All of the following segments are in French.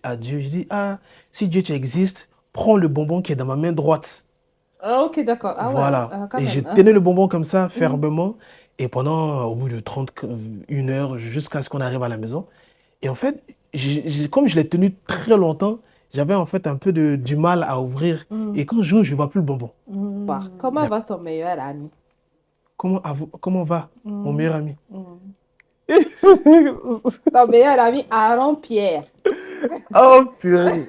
à Dieu, je dis, ah, si Dieu tu existes, prends le bonbon qui est dans ma main droite. Ah, ok, d'accord. Ah ouais, Voilà. quand Et je même. tenais le bonbon comme ça, Mhm. fermement, et pendant, au bout de 30, 1 heure, jusqu'à ce qu'on arrive à la maison. Et en fait, comme je l'ai tenu très longtemps, j'avais en fait un peu du mal à ouvrir. Mhm. Et quand j'ouvre, je ne vois plus le bonbon. Comment va ton meilleur ami? Comment va, mon Mhm. meilleur ami? Mhm. Ton meilleur ami Aaron Pierre. Oh, purée.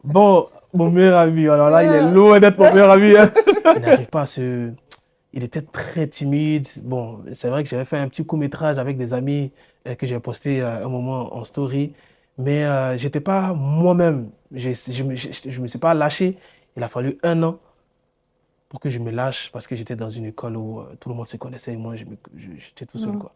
Bon, mon meilleur ami, alors là, il est Euh, loin d'être mon meilleur ami, hein. Il n'arrive pas à se... Il était très timide. Bon, c'est vrai que j'avais fait un petit court-métrage avec des amis que j'ai posté un moment en story. Mais j'étais pas moi-même. Je me suis pas lâché. Il a fallu 1 an pour que je me lâche parce que j'étais dans une école où tout le monde se connaissait et moi, j'étais tout seul, Mhm. quoi.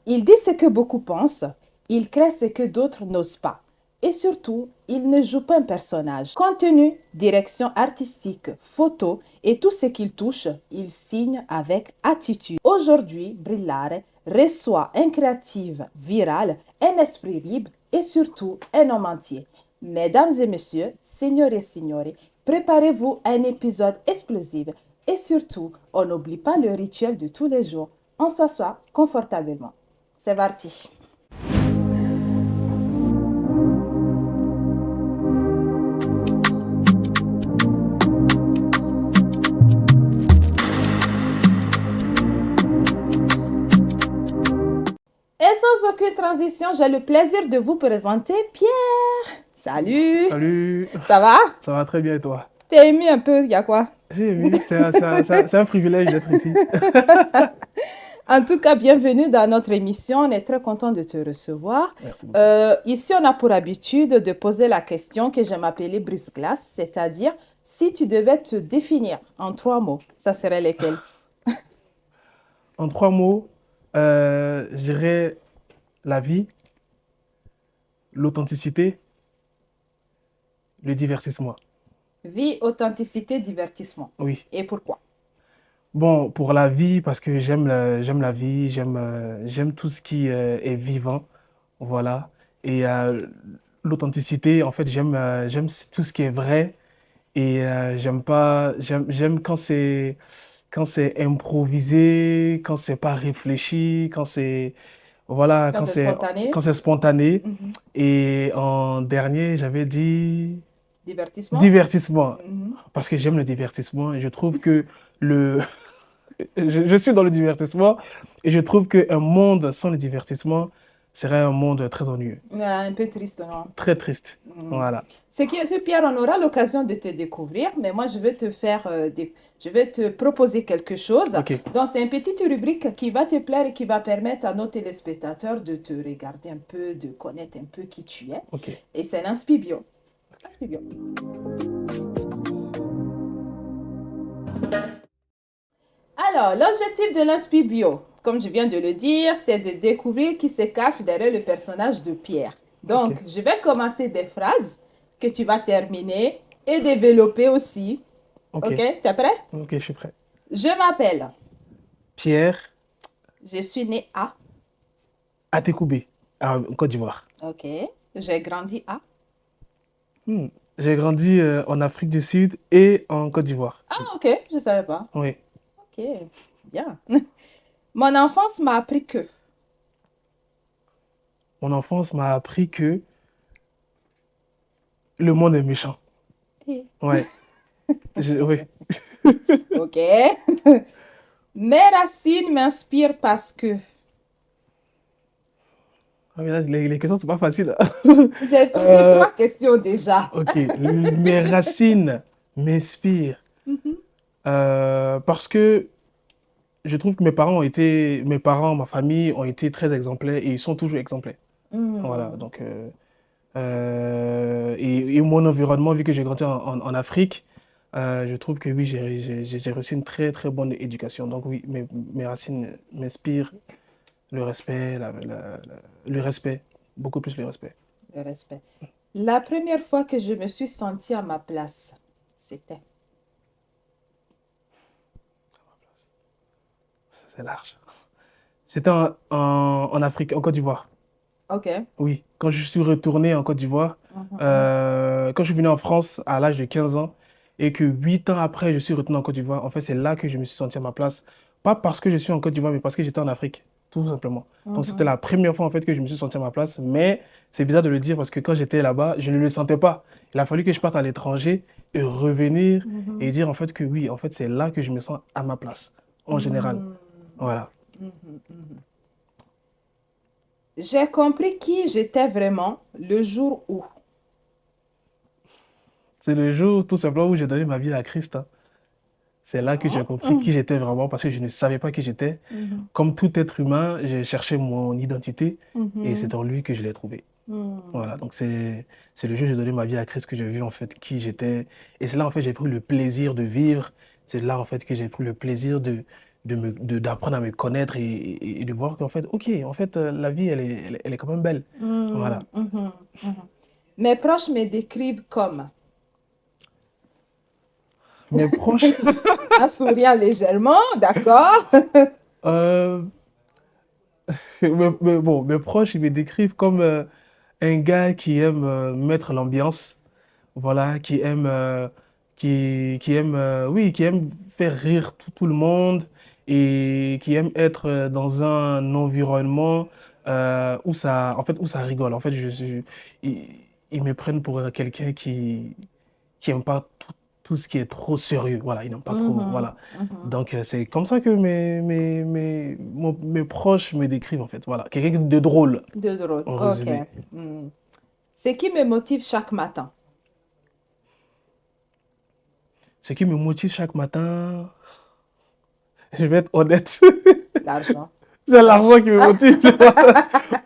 Il dit ce que beaucoup pensent, il crée ce que d'autres n'osent pas. Et surtout, il ne joue pas un personnage. Contenu, direction artistique, photo et tout ce qu'il touche, il signe avec attitude. Aujourd'hui, Brillare reçoit un créatif viral, un esprit libre et surtout un homme entier. Mesdames et messieurs, signore et signori, préparez-vous à un épisode explosif et surtout, on n'oublie pas le rituel de tous les jours. On s'assoit confortablement. C'est parti. Et sans aucune transition, j'ai le plaisir de vous présenter Pierre. Salut. Salut, Ça va? ça va très bien et toi? T'es ému un peu, il y a quoi? J'ai aimé, c'est un privilège d'être ici. En tout cas, bienvenue dans notre émission. On est très content de te recevoir. Merci beaucoup. Ici, on a pour habitude de poser la question que j'aime appeler brise-glace, c'est-à-dire si tu devais te définir en 3 mots, ça serait lesquels? En 3 mots, je dirais la vie, l'authenticité, le divertissement. Vie, authenticité, divertissement. Oui. Et pourquoi? Bon, pour la vie, parce que j'aime la vie, j'aime tout ce qui est vivant, voilà. Et l'authenticité, en fait, j'aime tout ce qui est vrai. Et j'aime pas, j'aime quand c'est improvisé, quand c'est pas réfléchi, voilà, Quand c'est spontané, quand c'est spontané. mhm. Et en dernier, j'avais dit Divertissement. divertissement, Mhm. parce que j'aime le divertissement et je trouve que le, je suis dans le divertissement et je trouve qu'un monde sans le divertissement serait un monde très ennuyeux, Un peu triste, non? très triste. Mhm. Voilà. Ce qui est sûr, Pierre, on aura l'occasion de te découvrir, mais moi, je vais te faire je vais te proposer quelque chose. Ok, Donc, c'est une petite rubrique qui va te plaire et qui va permettre à nos téléspectateurs de te regarder un peu, de connaître un peu qui tu es. ok. Et c'est l'Inspibio. L'Inspibio. Alors, l'objectif de l'Inspibio, comme je viens de le dire, c'est de découvrir qui se cache derrière le personnage de Pierre. Ok, Donc, je vais commencer des phrases que tu vas terminer et développer aussi. ok, Ok, t'es prêt? ok, je suis prêt. Je m'appelle. Pierre Je suis né à. Atekoubé, en Côte d'Ivoire. Ok. J'ai grandi à. Hmm. J'ai grandi en Afrique du Sud et en Côte d'Ivoire. Ah, ok, je ne savais pas. Oui. Ok, bien. Mon enfance m'a appris que. Mon enfance m'a appris que le monde est méchant. Eh. Ouais. Oui. Ok. Mes racines m'inspirent parce que. Ah, mais là, les questions sont pas faciles. J'ai posé Euh, 3 questions déjà. ok. Mes racines m'inspirent Mhm. parce que je trouve que mes parents, ma famille ont été très exemplaires et ils sont toujours exemplaires. Voilà. Hmm. Donc, et mon environnement, vu que j'ai grandi en Afrique, je trouve que oui, j'ai reçu une très très bonne éducation. Donc oui, mes racines m'inspirent le respect, le respect, beaucoup plus le respect. Le respect. La première fois que je me suis sentie à ma place, c'était. C'est large. C'était en Afrique, en Côte d'Ivoire. Ok. Oui, quand je suis retourné en Côte d'Ivoire, quand je suis venu en France à l'âge de 15 ans, et que 8 ans après, je suis retourné en Côte d'Ivoire, en fait, c'est là que je me suis senti à ma place. Pas parce que je suis en Côte d'Ivoire, mais parce que j'étais en Afrique, tout simplement. Donc, c'était la première fois, en fait, que je me suis senti à ma place. Mais c'est bizarre de le dire parce que quand j'étais là-bas, je ne le sentais pas. Il a fallu que je parte à l'étranger et revenir et dire, en fait, que oui, en fait, c'est là que je me sens à ma place, en général. Voilà. J'ai compris qui j'étais vraiment le jour où. C'est le jour, tout simplement, où j'ai donné ma vie à Christ, hein. C'est là que j'ai compris qui j'étais vraiment parce que je ne savais pas qui j'étais. Comme tout être humain, j'ai cherché mon identité et c'est dans lui que je l'ai trouvée. Voilà, donc c'est le jour où j'ai donné ma vie à Christ que j'ai vu en fait qui j'étais. Et c'est là en fait j'ai pris le plaisir de vivre. C'est là en fait que j'ai pris le plaisir d'apprendre à me connaître et de voir qu'en fait, ok, en fait, la vie, elle est quand même belle. Voilà. Mes proches me décrivent comme, Mes proches, en souriant légèrement, d'accord? euh, bon, mes proches, ils me décrivent comme un gars qui aime mettre l'ambiance, voilà, qui aime, oui, qui aime faire rire tout le monde et qui aime être dans un environnement en fait, où ça rigole. En fait, ils, ils me prennent pour quelqu'un qui aime pas tout ce qui est trop sérieux. Voilà, ils n'aiment pas trop, voilà. Donc, c'est comme ça que mes proches me décrivent, en fait. Voilà, quelqu'un de drôle, De drôle. en Ok. résumé. Ce qui me motive chaque matin. Ce qui me motive chaque matin, je vais être honnête, L'argent. c'est l'argent qui me motive.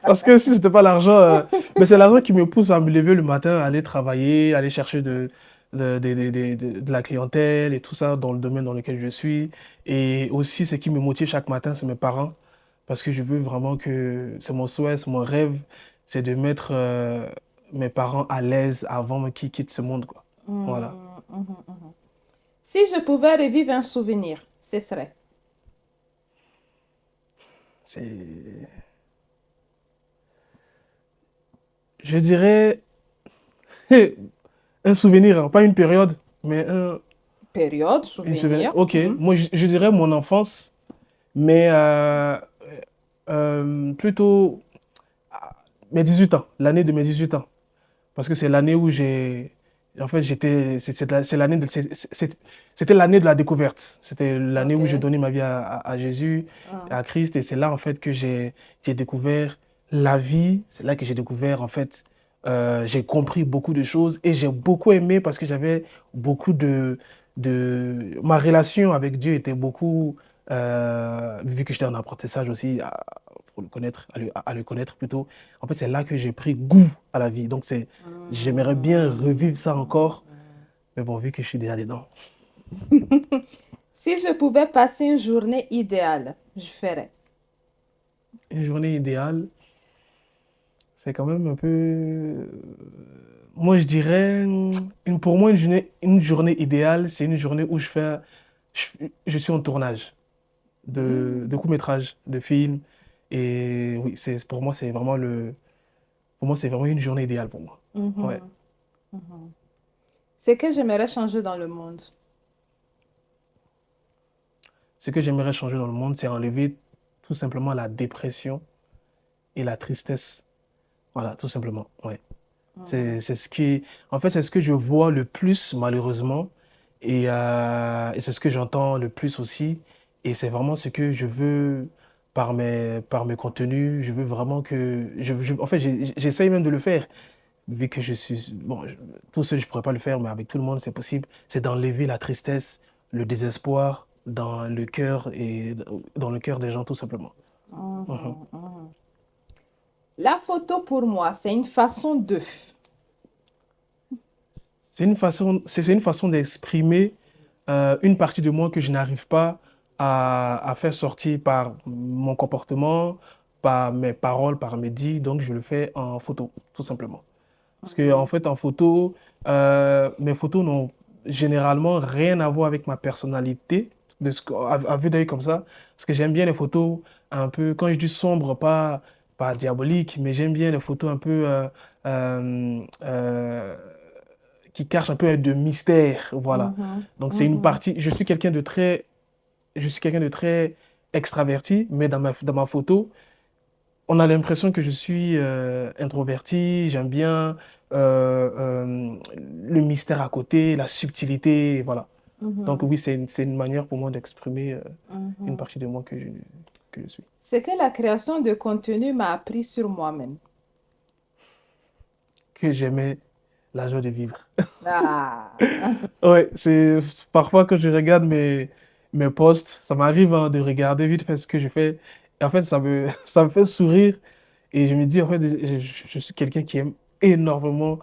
Parce que si c'était pas l'argent, mais c'est l'argent qui me pousse à me lever le matin, aller travailler, aller chercher de la clientèle et tout ça dans le domaine dans lequel je suis. Et aussi, ce qui me motive chaque matin, c'est mes parents. Parce que je veux vraiment que, c'est mon souhait, c'est mon rêve, c'est de mettre mes parents à l'aise avant qu'ils quittent ce monde, quoi. Voilà. Si je pouvais revivre un souvenir, ce serait. C'est, je dirais, un souvenir, hein, pas une période, mais Période, une souvenir. souvenir. Ok, moi je dirais mon enfance, mais plutôt mes 18 ans, l'année de mes 18 ans. Parce que c'est l'année où j'ai. En fait, c'est l'année c'était l'année de la découverte. C'était l'année Ok. où j'ai donné ma vie à Jésus, à Christ. Et c'est là, en fait, que j'ai découvert la vie. C'est là que j'ai découvert, en fait, j'ai compris beaucoup de choses. Et j'ai beaucoup aimé parce que j'avais beaucoup ma relation avec Dieu était beaucoup. Vu que j'étais en apprentissage aussi, pour le connaître, à le connaître plutôt. En fait, c'est là que j'ai pris goût à la vie. Donc, j'aimerais bien revivre ça encore. Mais bon, vu que je suis déjà dedans. Si je pouvais passer une journée idéale, je ferais. Une journée idéale, c'est quand même un peu. Moi, je dirais, pour moi, une journée idéale, c'est une journée où je, je suis en tournage de courts-métrages, de films. Et oui, pour moi, pour moi, c'est vraiment une journée idéale pour moi. Ouais. Ce que j'aimerais changer dans le monde. Ce que j'aimerais changer dans le monde, c'est enlever tout simplement la dépression et la tristesse. Voilà, tout simplement. Ouais. C'est ce qui, en fait, c'est ce que je vois le plus, malheureusement, et c'est ce que j'entends le plus aussi. Et c'est vraiment ce que je veux par mes contenus. Je veux vraiment que, en fait, j'essaye même de le faire, vu que je suis, bon, tout seul, je ne pourrais pas le faire, mais avec tout le monde, c'est possible. C'est d'enlever la tristesse, le désespoir dans le cœur et dans le cœur des gens, tout simplement. Mhm. La photo pour moi, c'est une façon de. C'est une façon d'exprimer une partie de moi que je n'arrive pas à faire sortir par mon comportement, par mes paroles, par mes dits. Donc, je le fais en photo, tout simplement. Parce que, en fait, en photo, mes photos n'ont généralement rien à voir avec ma personnalité, à vue d'œil comme ça. Parce que j'aime bien les photos un peu, quand je dis sombre, pas pas diaboliques, mais j'aime bien les photos un peu euh, euh, qui cachent un peu de mystère, voilà. Mhm, Donc c'est une mhm, partie, je suis quelqu'un de très extraverti, mais dans ma photo, on a l'impression que je suis introverti, j'aime bien le mystère à côté, la subtilité, voilà. Donc mhm, oui, c'est une manière pour moi d'exprimer une mhm. partie de moi que je suis. C'est que la création de contenu m'a appris sur moi-même. Que j'aimais la joie de vivre. Ah. Ouais, c'est parfois quand je regarde mes posts, ça m'arrive hein, de regarder vite fait ce que je fais. Et en fait, ça me fait sourire et je me dis, en fait, je suis quelqu'un qui aime énormément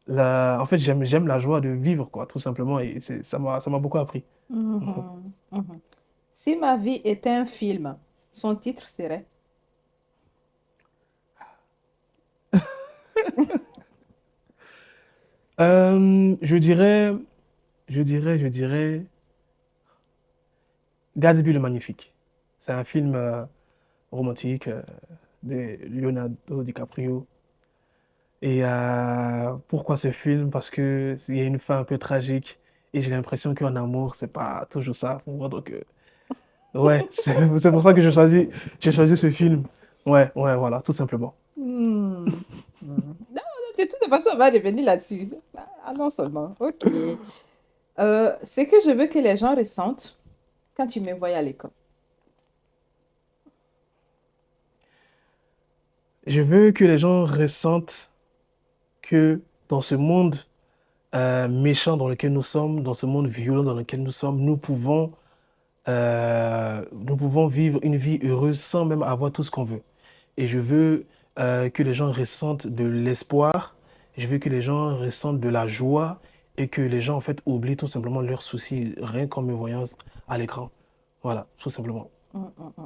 en fait, j'aime la joie de vivre, quoi, tout simplement. Et ça m'a beaucoup appris. Mhm, mhm. Si ma vie était un film, son titre serait... Je dirais, je dirais Gatsby le Magnifique. C'est un film romantique de Leonardo DiCaprio. Et pourquoi ce film? Parce que il y a une fin un peu tragique et j'ai l'impression qu'en amour, c'est pas toujours ça pour moi. Donc, ouais, c'est pour ça que j'ai choisi ce film. Ouais, ouais, voilà, tout simplement. Hmm. Hmm. Non, de toute façon, on va revenir là-dessus. Allons seulement. OK. C'est que je veux que les gens ressentent quand tu me voyais à l'école. Je veux que les gens ressentent que dans ce monde méchant dans lequel nous sommes, dans ce monde violent dans lequel nous sommes, nous pouvons vivre une vie heureuse sans même avoir tout ce qu'on veut. Et je veux que les gens ressentent de l'espoir, je veux que les gens ressentent de la joie et que les gens en fait oublient tout simplement leurs soucis rien qu'en me voyant à l'écran. Voilà, tout simplement. Hmm, hmm, hmm.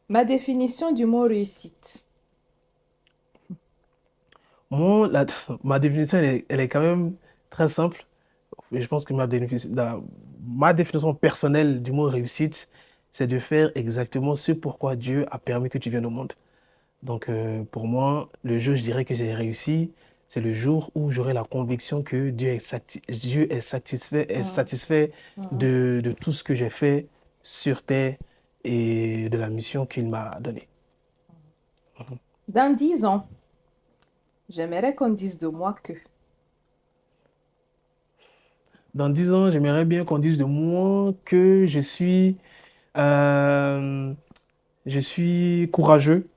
Ma définition du mot réussite. Moi, ma définition, elle est quand même très simple. Et je pense que ma définition personnelle du mot réussite, c'est de faire exactement ce pourquoi Dieu a permis que tu viennes au monde. Donc, pour moi, le jour où je dirais que j'ai réussi, c'est le jour où j'aurai la conviction que Dieu est Hmm, satisfait hmm. de tout ce que j'ai fait sur terre et de la mission qu'il m'a donnée. Dans 10 ans, j'aimerais qu'on dise de moi que... Dans 10 ans, j'aimerais bien qu'on dise de moi que euh, je suis courageux,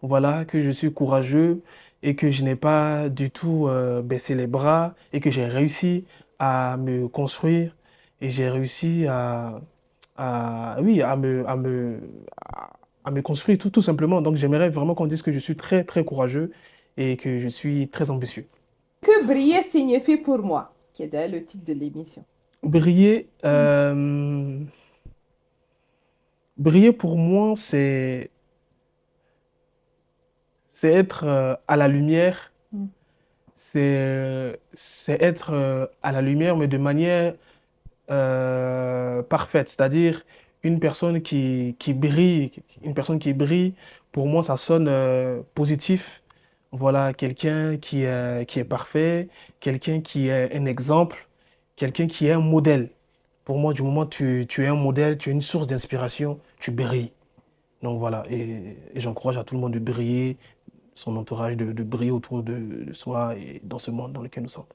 voilà, que je suis courageux et que je n'ai pas du tout baissé les bras et que j'ai réussi à me construire et j'ai réussi oui, à me construire tout simplement. Donc j'aimerais vraiment qu'on dise que je suis très, très courageux et que je suis très ambitieux. Que briller signifie pour moi, qui est d'ailleurs le titre de l'émission. Briller, Hmm, briller pour moi, c'est être à la lumière, hmm, c'est être à la lumière, mais de manière parfaite, c'est-à-dire une personne qui brille, pour moi, ça sonne positif. Voilà, quelqu'un qui est parfait, quelqu'un qui est un exemple, quelqu'un qui est un modèle. Pour moi, du moment où tu es un modèle, tu es une source d'inspiration, tu brilles. Donc voilà, et j'encourage à tout le monde de briller, son entourage de briller autour de soi et dans ce monde dans lequel nous sommes.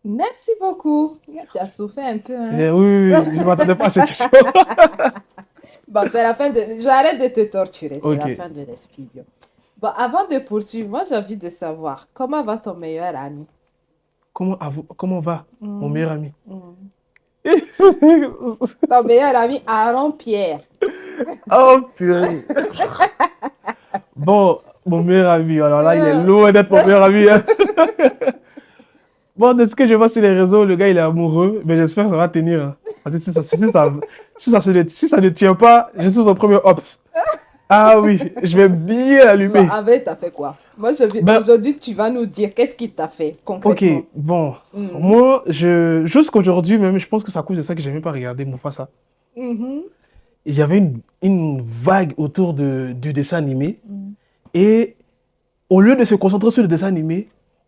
merci beaucoup. Tu as souffert un peu, hein? Oui, oui, oui, je ne m'attendais pas à cette question. Bon, c'est la fin de... J'arrête de te torturer, c'est Ok. la fin de l'esprit. Bon, avant de poursuivre, moi j'ai envie de savoir comment va ton meilleur ami? Comment va, mon Hmm, meilleur ami? hmm. Ton meilleur ami Aaron Pierre. Oh, purée. Bon, mon meilleur ami, alors là, il est Euh, loin d'être mon meilleur ami, hein. Bon, de ce que je vois sur les réseaux, le gars, il est amoureux, mais j'espère que ça va tenir, hein. Parce que si ça ne tient pas, je suis son premier ops. Ah oui, je vais bien Bon, allumer. en vrai, t'as fait quoi? Moi, je vais... Ben, aujourd'hui, tu vas nous dire qu'est-ce qu'il t'a fait ok, concrètement. bon. Mhm, Moi, jusqu'aujourd'hui même, je pense que c'est à cause de ça que j'ai même pas regardé Mufasa. mhm, Il y avait une vague autour du dessin animé. mhm, Et au lieu de se concentrer sur le dessin animé,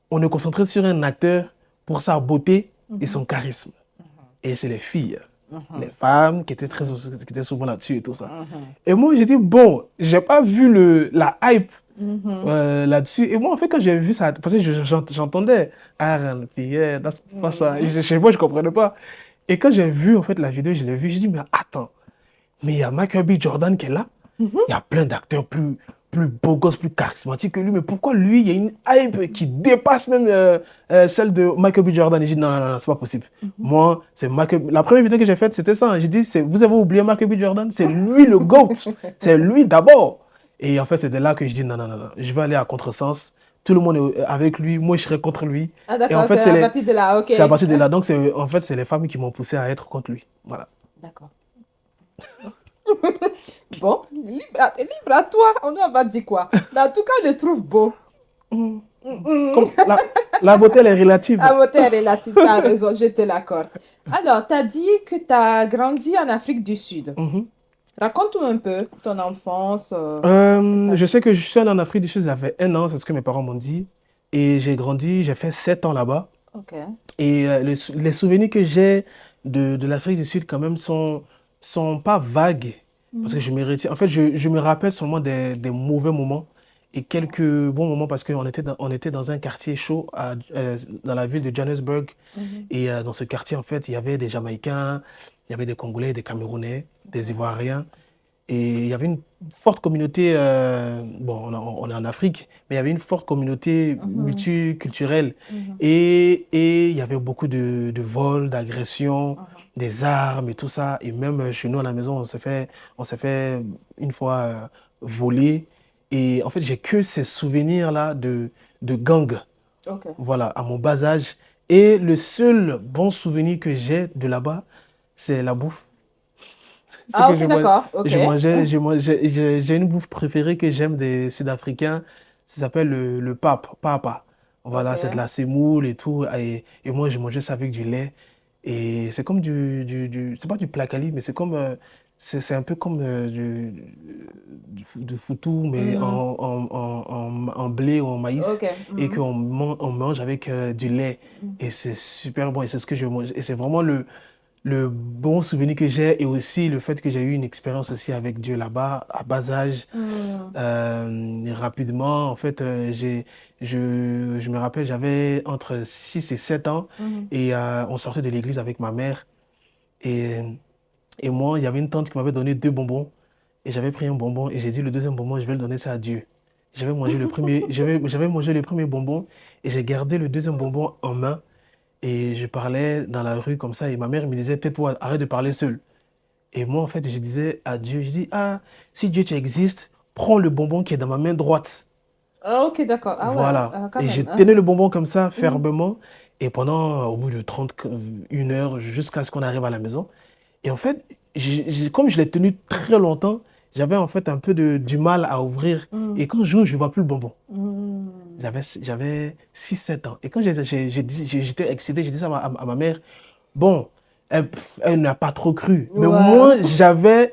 on est concentré sur un acteur pour sa beauté et son charisme. Et c'est les filles, les femmes qui étaient souvent là-dessus et tout ça. Et moi, j'ai dit, bon, j'ai pas vu la hype là-dessus. Et moi, en fait, quand j'ai vu ça, parce que j'entendais Aaron, Pierre, that's pas ça. Chez moi, je comprenais pas. Et quand j'ai vu, en fait, la vidéo, je l'ai vu, j'ai dit, mais attends, mais il y a Michael B. Jordan qui est là. Il y a plein d'acteurs plus beaux gosses, plus charismatiques que lui. Mais pourquoi lui, il y a une hype qui dépasse même celle de Michael B. Jordan? Et j'ai dit, non, non, non, c'est pas possible. Moi, c'est Michael. La première vidéo que j'ai faite, c'était ça. J'ai dit, vous avez oublié Michael B. Jordan? C'est lui le GOAT. C'est lui d'abord. Et en fait, c'était là que je dis, non, non, non, non, je vais aller à contresens. Tout le monde est avec lui, moi je serai contre lui. Ah Et en d'accord, fait, c'est à partir de là, ok. c'est à partir de là. Donc, en fait, c'est les femmes qui m'ont poussé à être contre lui. Voilà. D'accord. Bon, libre à toi, on va dire quoi. Mais en tout cas, on le trouve beau. Comme la beauté, elle est relative. La beauté est relative, tu as raison, je te l'accorde. Alors, tu as dit que tu as grandi en Afrique du Sud. Raconte-nous un peu ton enfance. Je sais que je suis allé en Afrique du Sud, j'avais 1 an, c'est ce que mes parents m'ont dit. Et j'ai grandi, j'ai fait 7 ans là-bas. Ok. Et les souvenirs que j'ai de l'Afrique du Sud, quand même, sont pas vagues. Parce que en fait, je me rappelle seulement des mauvais moments et quelques bons moments parce qu'on était dans un quartier chaud dans la ville de Johannesburg. Et dans ce quartier, en fait, il y avait des Jamaïcains, il y avait des Congolais, des Camerounais, des Ivoiriens. Et il y avait une forte communauté, bon, on est en Afrique, mais il y avait une forte communauté multiculturelle. Et il y avait beaucoup de vols, d'agressions, des armes et tout ça. Et même chez nous à la maison, on s'est fait une fois voler. Et en fait, j'ai que ces souvenirs-là de gang, Ok. voilà, à mon bas âge. Et le seul bon souvenir que j'ai de là-bas, c'est la bouffe. C'est Ah, que ok, d'accord, ok. j'ai une bouffe préférée que j'aime des Sud-Africains. Ça s'appelle le papa. Voilà, c'est de Ok. la semoule et tout. Et moi, je mangeais ça avec du lait. Et c'est comme c'est pas du placali, mais c'est un peu comme du foutou, mais en blé ou en maïs. Ok. Et on mange avec du lait. Et c'est super bon. Et c'est ce que je mange. Et c'est vraiment le bon souvenir que j'ai et aussi le fait que j'ai eu une expérience aussi avec Dieu là-bas à bas âge. Et rapidement, en fait, je me rappelle, j'avais entre 6 et 7 ans et on sortait de l'église avec ma mère et, et moi, il y avait une tante qui m'avait donné 2 bonbons et j'avais pris un bonbon et j'ai dit le deuxième bonbon, je vais le donner ça à Dieu. J'avais mangé le premier bonbon et j'ai gardé le deuxième bonbon en main et je parlais dans la rue comme ça et ma mère me disait, tais-toi, arrête de parler seul. Et moi, en fait, je disais à Dieu, je dis, ah, si Dieu tu existes, prends le bonbon qui est dans ma main droite. Ah, ok, d'accord. Ah ouais, Voilà. quand Et je même. tenais le bonbon comme ça, fermement. Et au bout de 1 heure, jusqu'à ce qu'on arrive à la maison. Et en fait, comme je l'ai tenu très longtemps, j'avais en fait un peu du mal à ouvrir. Et quand j'ouvre, je ne vois plus le bonbon. J'avais 6 7 ans. Et quand j'étais excité, j'ai dit ça à ma mère. Bon, elle n'a pas trop cru. Mais Ouais. moi,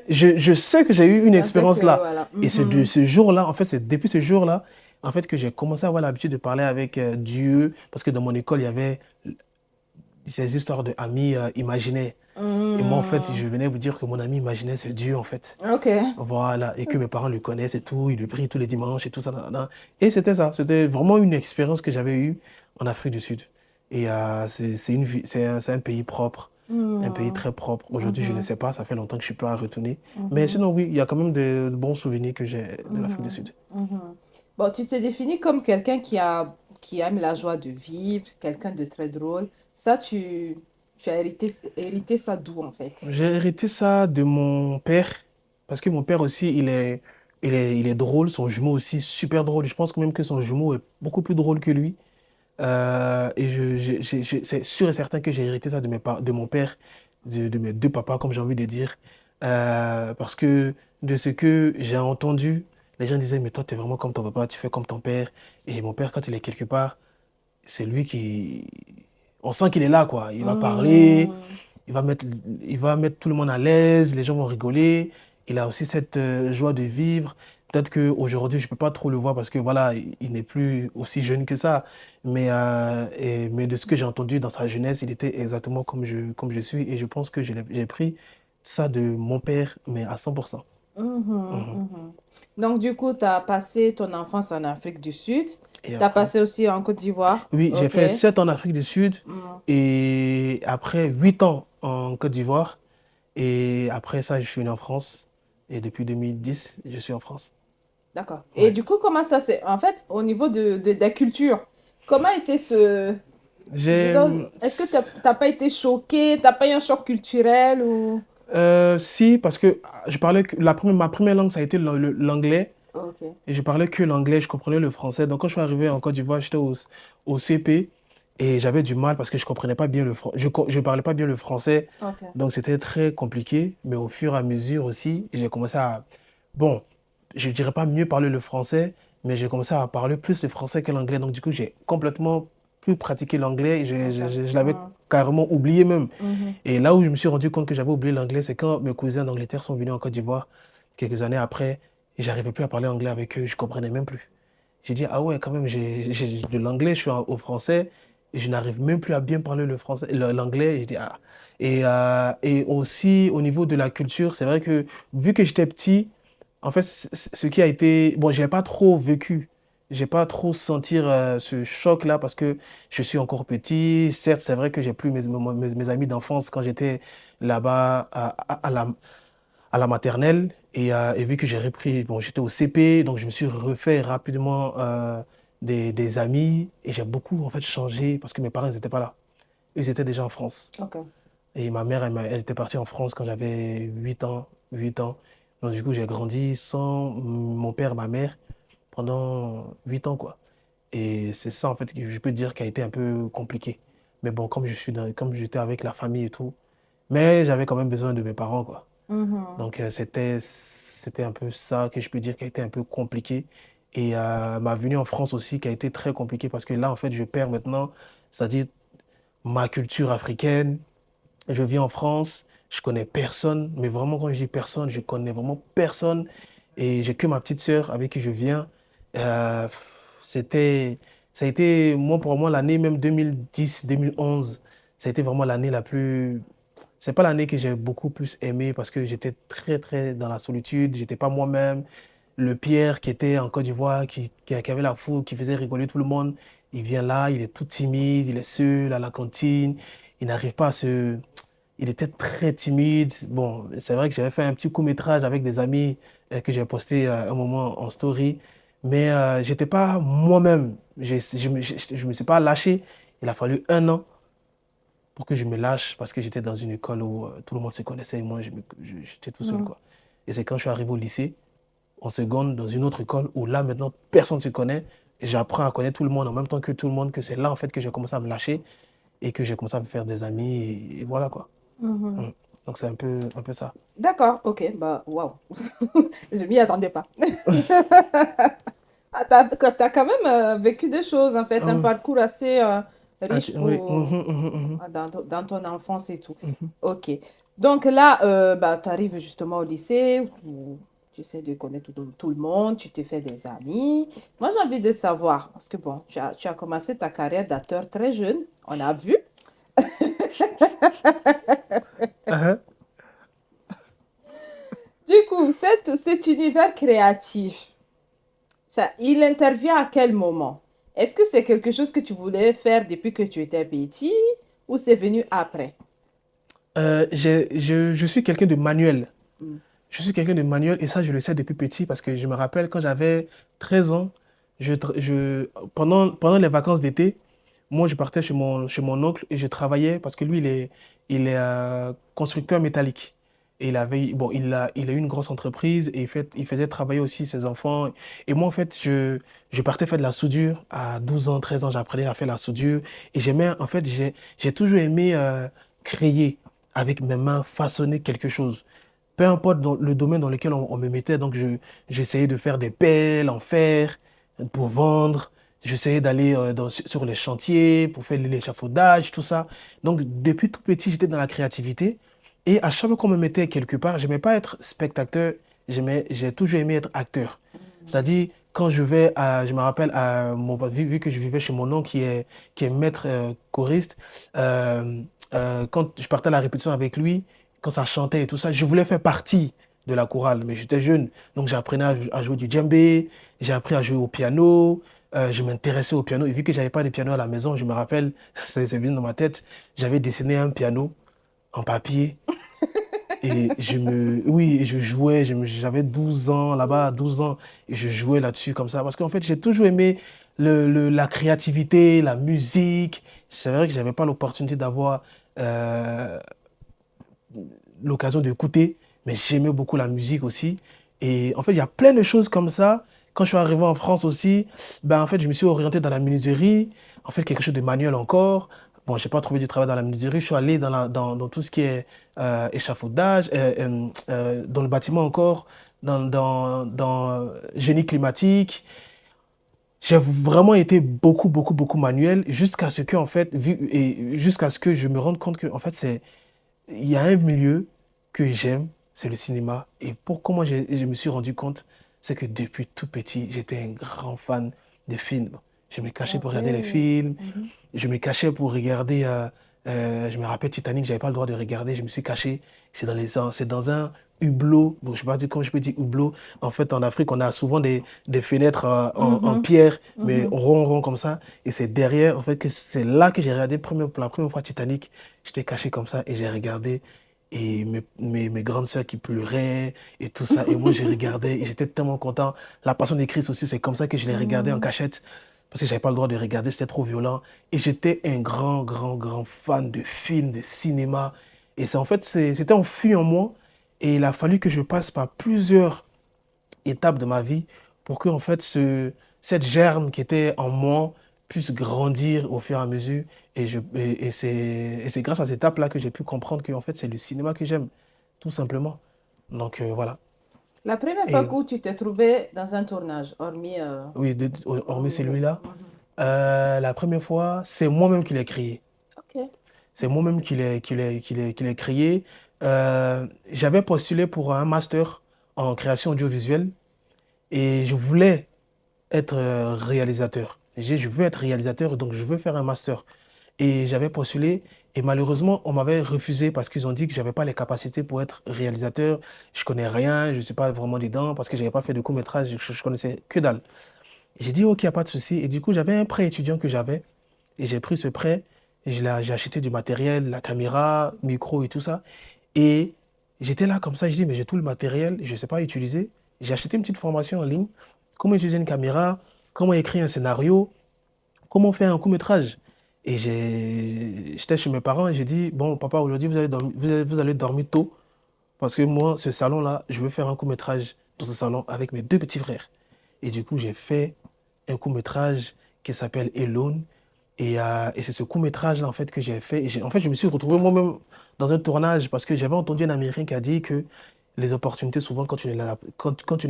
je sais que j'ai eu Tu une sentais expérience que, là. voilà. Et c'est de ce jour-là, en fait, c'est depuis ce jour-là, en fait, que j'ai commencé à avoir l'habitude de parler avec Dieu. Parce que dans mon école, il y avait ces histoires d'amis imaginaires. Et moi, en fait, je venais vous dire que mon ami imaginaire, c'est Dieu, en fait. Ok. Voilà. Et que mes parents le connaissent et tout. Ils le prient tous les dimanches et tout ça. Nan. Et c'était ça. C'était vraiment une expérience que j'avais eue en Afrique du Sud. Et c'est un pays propre. Un pays très propre. Aujourd'hui, je ne sais pas, ça fait longtemps que je ne suis pas retourné. Mais sinon, oui, il y a quand même de bons souvenirs que j'ai de l'Afrique du Sud. Bon, tu te définis comme quelqu'un qui aime la joie de vivre, quelqu'un de très drôle. Ça, tu as hérité ça d'où, en fait? J'ai hérité ça de mon père, parce que mon père aussi, il est drôle, son jumeau aussi, super drôle. Je pense quand même que son jumeau est beaucoup plus drôle que lui. Et c'est sûr et certain que j'ai hérité ça de mon père, de mes 2 papas, comme j'ai envie de dire. Parce que de ce que j'ai entendu, les gens disaient, mais toi, tu es vraiment comme ton papa, tu fais comme ton père. Et mon père, quand il est quelque part, c'est lui qui... On sent qu'il est là, quoi. Il va parler, Hmm. il va mettre, il va mettre tout le monde à l'aise, les gens vont rigoler. Il a aussi cette joie de vivre. Peut-être qu'aujourd'hui, je ne peux pas trop le voir parce que voilà, il n'est plus aussi jeune que ça. Mais de ce que j'ai entendu dans sa jeunesse, il était exactement comme je suis. Et je pense que j'ai pris ça de mon père, mais à 100%. Mhm, Mhm. mhm. Donc, du coup, tu as passé ton enfance en Afrique du Sud. Et Tu as après? passé aussi en Côte d'Ivoire. Oui, j'ai OK. fait 7 ans en Afrique du Sud Mhm. et après 8 ans en Côte d'Ivoire. Et après ça, je suis venu en France. Et depuis 2010, je suis en France. D'accord. Et Ouais. du coup, comment ça s'est... En fait, au niveau de la culture, comment était ce... J'ai, Disons, est-ce que t'as pas été choqué? T'as pas eu un choc culturel ou... si, parce que je parlais que ma première langue, ça a été l'anglais. OK. Et je parlais que l'anglais, je comprenais le français. Donc quand je suis arrivé en Côte d'Ivoire, j'étais au CP et j'avais du mal parce que je comprenais pas bien je parlais pas bien le français. OK. Donc c'était très compliqué. Mais au fur et à mesure aussi, j'ai commencé à, bon, je dirais pas mieux parler le français, mais j'ai commencé à parler plus le français que l'anglais. Donc du coup, j'ai complètement plus pratiqué l'anglais. OK. Je l'avais Mhm. carrément oublié même. Mhm. Et là où je me suis rendu compte que j'avais oublié l'anglais, c'est quand mes cousins d'Angleterre sont venus en Côte d'Ivoire quelques années après et j'arrivais plus à parler anglais avec eux, je comprenais même plus. J'ai dit, ah ouais, quand même, j'ai de l'anglais, je suis au français et je n'arrive même plus à bien parler le français, l'anglais. J'ai dit, ah. Et aussi, au niveau de la culture, c'est vrai que vu que j'étais petit, en fait, ce qui a été, bon, j'ai pas trop vécu. J'ai pas trop senti ce choc-là parce que je suis encore petit. Certes, c'est vrai que j'ai plus mes amis d'enfance quand j'étais là-bas à la maternelle. Et vu que j'ai repris, bon, j'étais au CP, donc je me suis refait rapidement des amis. Et j'ai beaucoup, en fait, changé parce que mes parents, ils n'étaient pas là. Ils étaient déjà en France. OK. Et ma mère, elle était partie en France quand j'avais 8 ans, 8 ans. Donc du coup, j'ai grandi sans mon père, ma mère, pendant 8 ans, quoi. Et c'est ça, en fait, que je peux dire qui a été un peu compliqué. Mais bon, comme j'étais avec la famille et tout, mais j'avais quand même besoin de mes parents, quoi. Mhm. Donc c'était un peu ça que je peux dire qui a été un peu compliqué. Et ma venue en France aussi qui a été très compliquée parce que là, en fait, je perds maintenant, c'est-à-dire ma culture africaine. Je vis en France, je connais personne, mais vraiment quand je dis personne, je connais vraiment personne. Et j'ai que ma petite sœur avec qui je viens. Euh, c'était, ça a été, moi, pour moi, l'année même 2010, 2011, ça a été vraiment l'année la plus... C'est pas l'année que j'ai beaucoup plus aimé parce que j'étais très, très dans la solitude, j'étais pas moi-même. Le Pierre qui était en Côte d'Ivoire, qui avait la foule, qui faisait rigoler tout le monde, il vient là, il est tout timide, il est seul à la cantine, il n'arrive pas à se... Il était très timide. Bon, c'est vrai que j'avais fait un petit court-métrage avec des amis que j'ai posté un moment en story, mais j'étais pas moi-même. Je me suis pas lâché. Il a fallu 1 an pour que je me lâche parce que j'étais dans une école où tout le monde se connaissait et moi, j'étais tout seul, Mhm. quoi. Et c'est quand je suis arrivé au lycée, en seconde, dans une autre école où là, maintenant, personne ne se connaît. Et j'apprends à connaître tout le monde en même temps que tout le monde, que c'est là, en fait, que j'ai commencé à me lâcher et que j'ai commencé à me faire des amis et voilà, quoi. Mhm. Mm. Donc, c'est un peu ça. D'accord. OK. Bah, waouh. Je m'y attendais pas. Ah, t'as quand même vécu des choses, en fait, Ah un ouais. parcours assez Ah, riche oui. pour, Mhm, mhm, mhm, dans ton enfance et tout. mhm. OK. Donc là, bah, tu arrives justement au lycée, où tu essaies de connaître tout le monde, tu te fais des amis. Moi, j'ai envie de savoir, parce que bon, tu as commencé ta carrière d'acteur très jeune, on a vu. Ah, Du coup, cet univers créatif, ça, il intervient à quel moment? Est-ce que c'est quelque chose que tu voulais faire depuis que tu étais petit ou c'est venu après? je suis quelqu'un de manuel. Mm. Je suis quelqu'un de manuel et ça, je le sais depuis petit parce que je me rappelle quand j'avais 13 ans, pendant les vacances d'été, moi, je partais chez mon oncle et je travaillais parce que lui, il est constructeur métallique. Et bon, il a eu une grosse entreprise et il faisait travailler aussi ses enfants. Et moi, en fait, je partais faire de la soudure à 12 ans, 13 ans, j'apprenais à faire la soudure. Et en fait, j'ai toujours aimé créer avec mes mains, façonner quelque chose peu importe le domaine dans lequel on me mettait, donc j'essayais de faire des pelles en fer pour vendre. J'essayais d'aller sur les chantiers pour faire l'échafaudage, tout ça. Donc, depuis tout petit, j'étais dans la créativité. Et à chaque fois qu'on me mettait quelque part, j'aimais pas être spectateur, j'ai toujours aimé être acteur. C'est-à-dire, quand je me rappelle, vu que je vivais chez mon oncle qui est maître choriste, euh, quand je partais à la répétition avec lui, quand ça chantait et tout ça, je voulais faire partie de la chorale, mais j'étais jeune. Donc j'apprenais à jouer du djembé, j'ai appris à jouer au piano, je m'intéressais au piano. Et vu que j'avais pas de piano à la maison, je me rappelle, c'est venu dans ma tête, j'avais dessiné un piano en papier. Et oui, et je jouais, j'avais 12 ans là-bas, 12 ans, et je jouais là-dessus comme ça. Parce qu'en fait, j'ai toujours aimé la créativité, la musique. C'est vrai que j'avais pas l'opportunité d'avoir euh, l'occasion d'écouter, mais j'aimais beaucoup la musique aussi. Et en fait, il y a plein de choses comme ça. Quand je suis arrivé en France aussi, ben en fait, je me suis orienté dans la menuiserie, en fait, quelque chose de manuel encore. Bon, j'ai pas trouvé du travail dans la menuiserie, je suis allé dans tout ce qui est échafaudage, dans le bâtiment encore, dans génie climatique. J'ai vraiment été beaucoup manuel jusqu'à ce que, en fait, jusqu'à ce que je me rende compte que, en fait, il y a un milieu que j'aime, c'est le cinéma. Et pour comment je me suis rendu compte, c'est que depuis tout petit, j'étais un grand fan de films. Je me cachais pour Ok. regarder les films, Mhm. je me cachais pour regarder, je me rappelle Titanic, j'avais pas le droit de regarder, je me suis caché. C'est dans un hublot, bon, je sais pas comment je peux dire hublot. En fait, en Afrique, on a souvent des fenêtres en Mhm. pierre, mais Mhm. rond comme ça. Et c'est derrière, en fait, que c'est là que j'ai regardé pour la première fois Titanic. J'étais caché comme ça et j'ai regardé. Et mes grandes sœurs qui pleuraient et tout ça. Et moi, j'ai regardé et j'étais tellement content. La Passion de Christ aussi, c'est comme ça que je l'ai regardé en Mhm. cachette parce que j'avais pas le droit de regarder, c'était trop violent. Et j'étais un grand fan de films, de cinéma. Et c'est en fait, c'était enfui en moi. Et il a fallu que je passe par plusieurs étapes de ma vie pour que en fait, cette germe qui était en moi puisse grandir au fur et à mesure. Et c'est grâce à cette étape-là que j'ai pu comprendre que en fait, c'est le cinéma que j'aime, tout simplement. Donc voilà. La première fois Et où tu t'es trouvé dans un tournage, oui, hormis hormis le... celui-là, Mhm. la première fois, c'est moi-même qui l'ai créé. Ok. C'est moi-même qui l'ai créé. J'avais postulé pour un master en création audiovisuelle et je voulais être réalisateur. Je veux être réalisateur, donc je veux faire un master. Et j'avais postulé et malheureusement, on m'avait refusé parce qu'ils ont dit que j'avais pas les capacités pour être réalisateur. Je connais rien, je ne suis pas vraiment dedans parce que j'avais pas fait de court-métrage, je connaissais que dalle. J'ai dit, ok, il n'y a pas de souci. Et du coup, j'avais un prêt étudiant que j'avais. Et j'ai pris ce prêt. Et j'ai acheté du matériel, la caméra, micro et tout ça. Et j'étais là comme ça. Je dis, mais j'ai tout le matériel, je ne sais pas utiliser. J'ai acheté une petite formation en ligne. Comment utiliser une caméra, comment écrire un scénario, comment faire un court-métrage. Et j'étais chez mes parents et j'ai dit, bon, papa, aujourd'hui, vous allez dormir tôt. Parce que moi, ce salon-là, je veux faire un court-métrage dans ce salon avec mes deux petits frères. Et du coup, j'ai fait un court-métrage qui s'appelle Alone. Et c'est ce court-métrage-là, en fait, que j'ai fait. En fait, je me suis retrouvé moi-même dans un tournage parce que j'avais entendu un Américain qui a dit que les opportunités, souvent, quand tu ne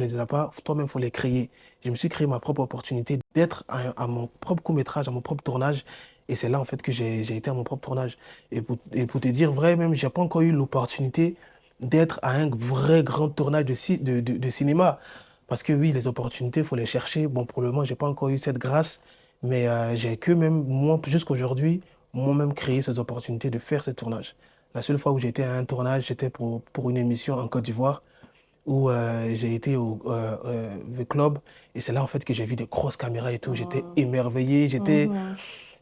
les as pas, toi-même, il faut les créer. Je me suis créé ma propre opportunité d'être à mon propre court-métrage, à mon propre tournage. Et c'est là, en fait, que j'ai été à mon propre tournage. Et pour te dire vrai, même, j'ai pas encore eu l'opportunité d'être à un vrai grand tournage de cinéma. Parce que oui, les opportunités, il faut les chercher. Bon, pour le moment, j'ai pas encore eu cette grâce, mais j'ai que même, moi, jusqu'aujourd'hui, moi-même créé ces opportunités de faire ces tournages. La seule fois où j'étais à un tournage, c'était pour une émission en Côte d'Ivoire, où j'ai été au The Club, et c'est là, en fait, que j'ai vu des grosses caméras et tout. J'étais Mhm. émerveillé, Mhm.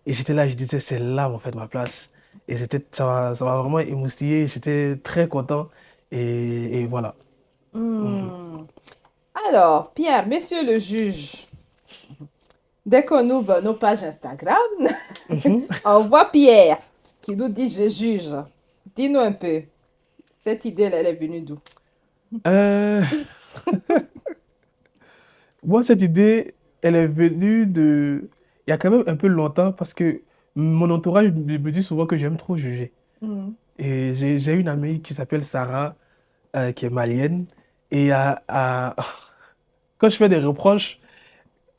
et j'étais là, je disais, c'est là, en fait, ma place. Et ça m'a vraiment émoustillé, j'étais très content, et voilà. Mhm. Hmm. Alors, Pierre, monsieur le juge, dès qu'on ouvre nos pages Instagram, Mhm. on voit Pierre qui nous dit je juge. Dis-nous un peu, cette idée, elle est venue d'où? Euh, Moi, cette idée, elle est venue il y a quand même un peu longtemps parce que mon entourage me dit souvent que j'aime trop juger. Hmm. Et j'ai une amie qui s'appelle Sarah, qui est malienne. Et quand je fais des reproches,